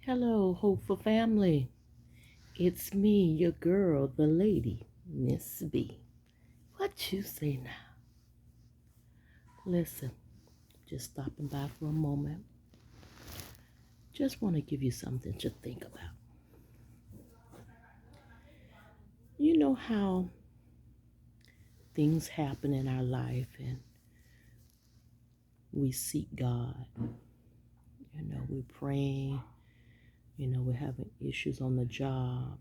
Hello, hopeful family. It's me, your girl, the lady, Miss B. What you say now? Listen, just stopping by for a moment. Just want to give you something to think about. You know how things happen in our life and we seek God. We're praying. We're having issues on the job,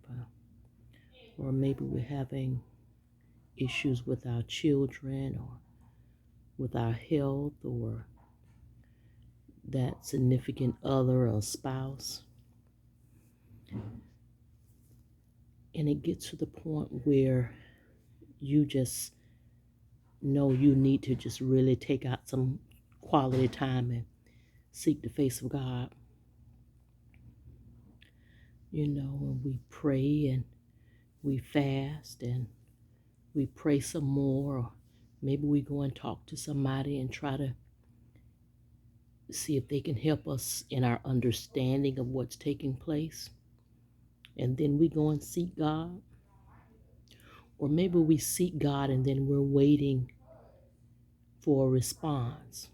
or maybe we're having issues with our children or with our health or that significant other or spouse. And it gets to the point where you just know you need to just really take out some quality time and seek the face of God. And we pray and we fast and we pray some more, or maybe we go and talk to somebody and try to see if they can help us in our understanding of what's taking place. And then we go and seek God. Or maybe we seek God and then we're waiting for a response.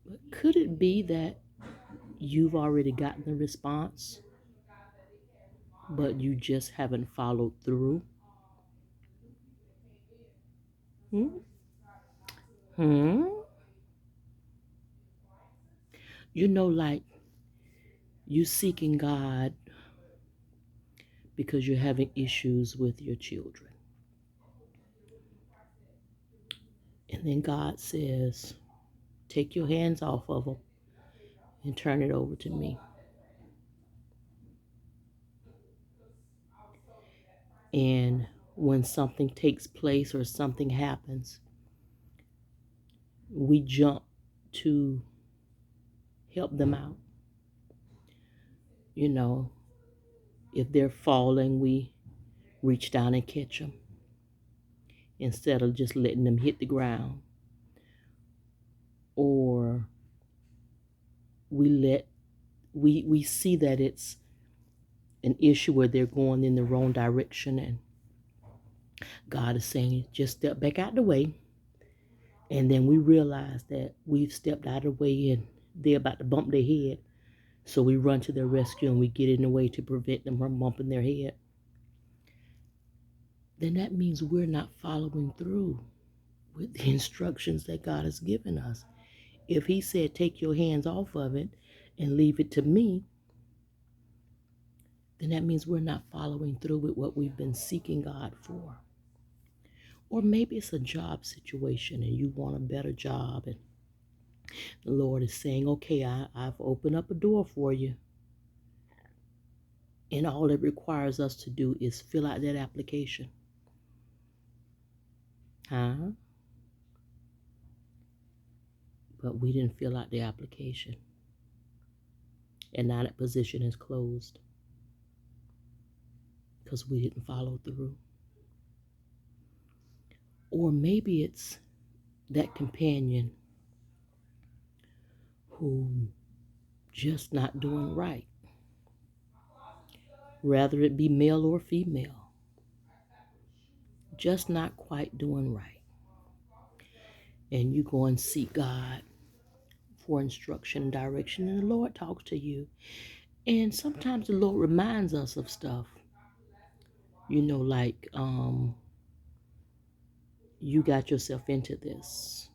But could it be that you've already gotten the response, but you just haven't followed through? Hmm? Hmm? Like you seeking God because you're having issues with your children. And then God says, take your hands off of them and turn it over to me. And when something takes place or something happens, we jump to help them out. If they're falling, we reach down and catch them instead of just letting them hit the ground. Or we see that it's an issue where they're going in the wrong direction, and God is saying, just step back out the way. And then we realize that we've stepped out of the way and they're about to bump their head. So we run to their rescue and we get in the way to prevent them from bumping their head. Then that means we're not following through with the instructions that God has given us. If He said, take your hands off of it and leave it to me, then that means we're not following through with what we've been seeking God for. Or maybe it's a job situation and you want a better job, and the Lord is saying, okay, I've opened up a door for you. And all it requires us to do is fill out that application. Huh? But we didn't fill out the application. And now that position is closed because we didn't follow through. Or maybe it's that companion who just not doing right. Rather it be male or female. Just not quite doing right. And you go and seek God for instruction and direction, and the Lord talks to you. And sometimes the Lord reminds us of stuff. Like you got yourself into this.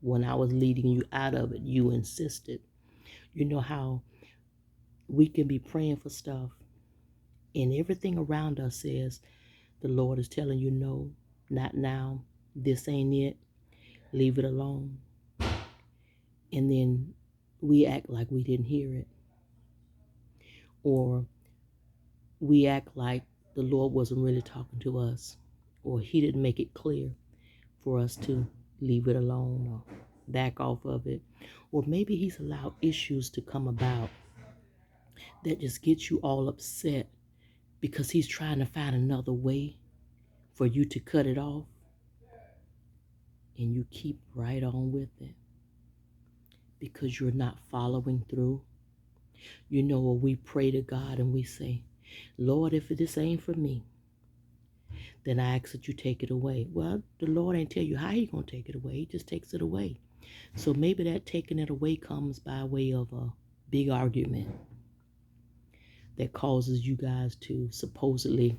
When I was leading you out of it, you insisted. You know how we can be praying for stuff and everything around us says the Lord is telling you, no, not now. This ain't it. Leave it alone. And then we act like we didn't hear it. Or we act like the Lord wasn't really talking to us. Or He didn't make it clear for us to leave it alone or back off of it. Or maybe He's allowed issues to come about that just gets you all upset because He's trying to find another way for you to cut it off, and you keep right on with it because you're not following through. You know, when we pray to God and we say, Lord, if this ain't for me, then I ask that you take it away. Well, the Lord ain't tell you how He gonna take it away. He just takes it away. So maybe that taking it away comes by way of a big argument that causes you guys to supposedly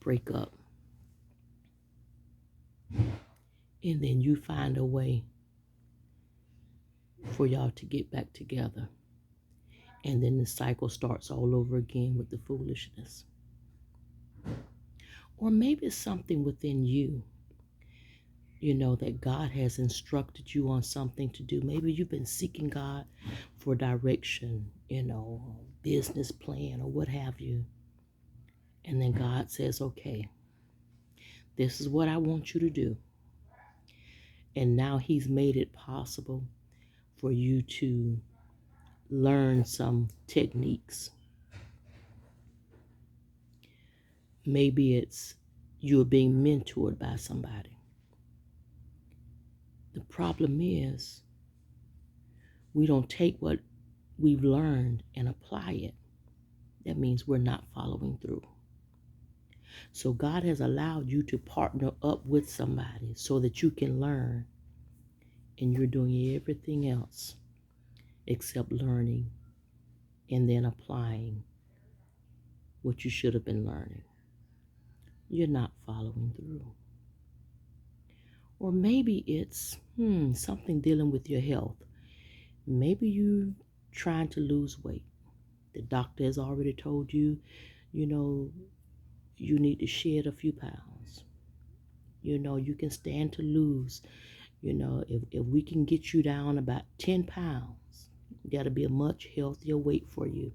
break up. And then you find a way for y'all to get back together. And then the cycle starts all over again with the foolishness. Or maybe it's something within you, you know, that God has instructed you on something to do. Maybe you've been seeking God for direction, you know, business plan or what have you. And then God says, okay, this is what I want you to do. And now He's made it possible for you to learn some techniques. Maybe it's you're being mentored by somebody. The problem is we don't take what we've learned and apply it. That means we're not following through. So God has allowed you to partner up with somebody so that you can learn, and you're doing everything else except learning and then applying what you should have been learning. You're not following through. Or maybe it's something dealing with your health. Maybe you're trying to lose weight. The doctor has already told you, you know, you need to shed a few pounds. You know, you can stand to lose. You know, if we can get you down about 10 pounds, that'll be a much healthier weight for you.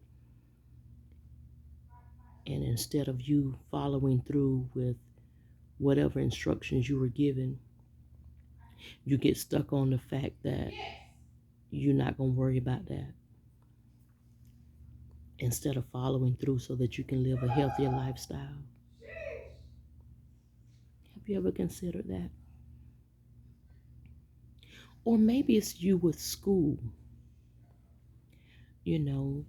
And instead of you following through with whatever instructions you were given, you get stuck on the fact that you're not going to worry about that. Instead of following through so that you can live a healthier lifestyle. Have you ever considered that? Or maybe it's you with school. You know,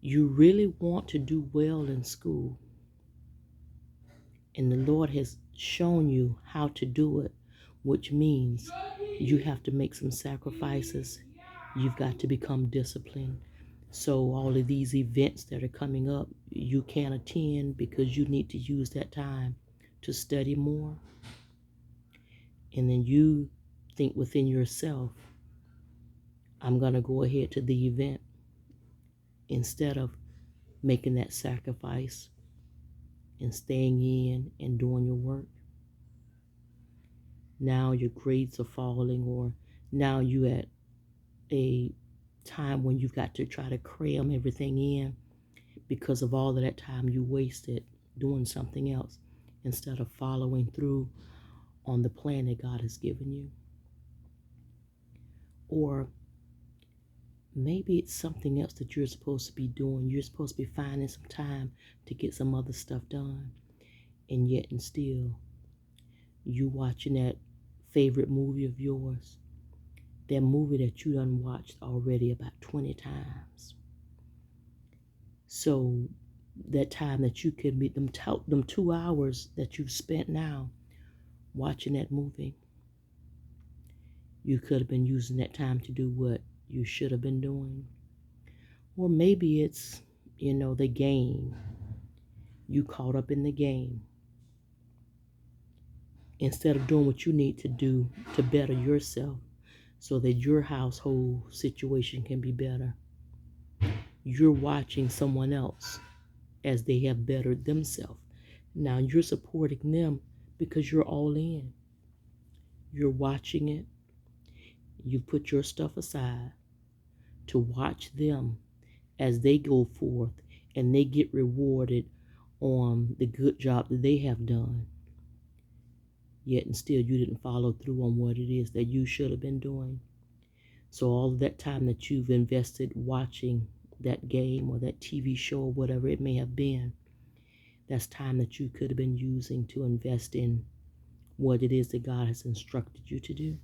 you really want to do well in school. And the Lord has shown you how to do it, which means you have to make some sacrifices. You've got to become disciplined. So all of these events that are coming up, you can't attend because you need to use that time to study more. And then you think within yourself, I'm going to go ahead to the event instead of making that sacrifice and staying in and doing your work. Now your grades are falling, or now you at a time when you've got to try to cram everything in because of all of that time you wasted doing something else instead of following through on the plan that God has given you. Or maybe it's something else that you're supposed to be doing. You're supposed to be finding some time to get some other stuff done. And yet and still, you watching that favorite movie of yours, that movie that you done watched already about 20 times. So that time that you could meet them 2 hours that you've spent now watching that movie, you could have been using that time to do what you should have been doing. Or maybe it's, you know, the game. You caught up in the game. Instead of doing what you need to do to better yourself so that your household situation can be better, you're watching someone else as they have bettered themselves. Now you're supporting them because you're all in. You're watching it. You put your stuff aside to watch them as they go forth and they get rewarded on the good job that they have done. Yet and still you didn't follow through on what it is that you should have been doing. So all of that time that you've invested watching that game or that TV show or whatever it may have been, that's time that you could have been using to invest in what it is that God has instructed you to do.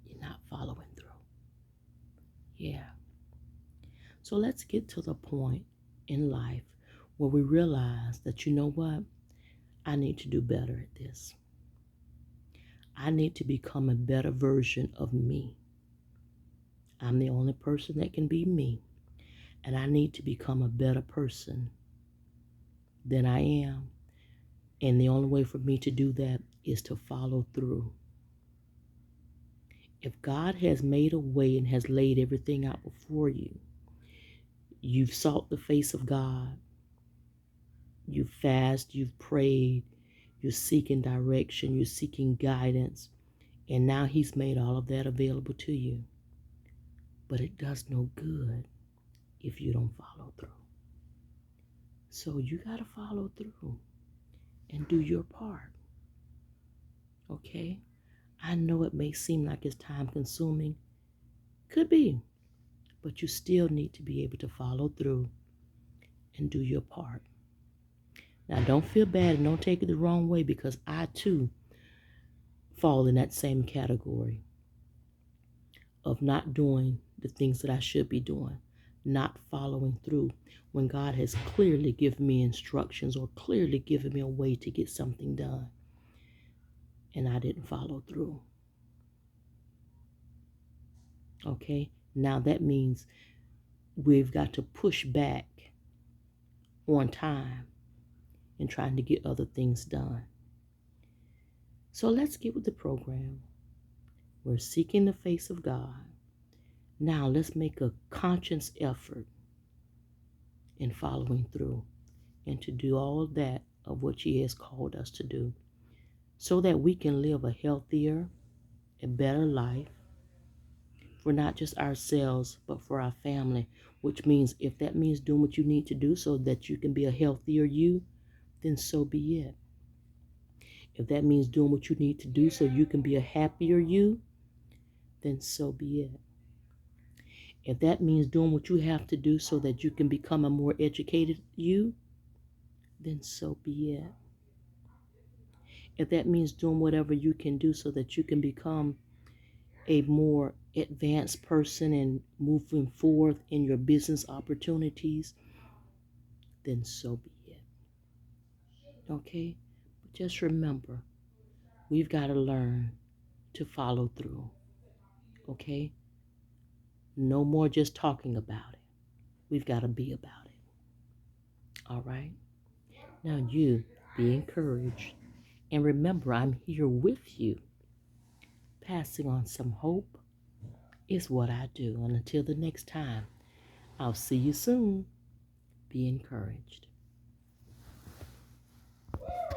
You're not following Yeah. So let's get to the point in life where we realize that, you know what? I need to do better at this. I need to become a better version of me. I'm the only person that can be me. And I need to become a better person than I am. And the only way for me to do that is to follow through. If God has made a way and has laid everything out before you, you've sought the face of God, you've fasted, you've prayed, you're seeking direction, you're seeking guidance, and now He's made all of that available to you. But it does no good if you don't follow through. So you got to follow through and do your part. Okay? I know it may seem like it's time consuming. Could be. But you still need to be able to follow through and do your part. Now, don't feel bad and don't take it the wrong way, because I too fall in that same category of not doing the things that I should be doing, not following through when God has clearly given me instructions or clearly given me a way to get something done, and I didn't follow through. Okay? Now that means we've got to push back on time and trying to get other things done. So let's get with the program. We're seeking the face of God. Now let's make a conscious effort in following through and to do all of that of what He has called us to do, so that we can live a healthier, a better life for not just ourselves, but for our family. Which means, if that means doing what you need to do so that you can be a healthier you, then so be it. If that means doing what you need to do so you can be a happier you, then so be it. If that means doing what you have to do so that you can become a more educated you, then so be it. If that means doing whatever you can do so that you can become a more advanced person and moving forth in your business opportunities, then so be it. Okay? But just remember, we've got to learn to follow through. Okay? No more just talking about it. We've got to be about it. All right? Now you be encouraged. And remember, I'm here with you. Passing on some hope is what I do. And until the next time, I'll see you soon. Be encouraged.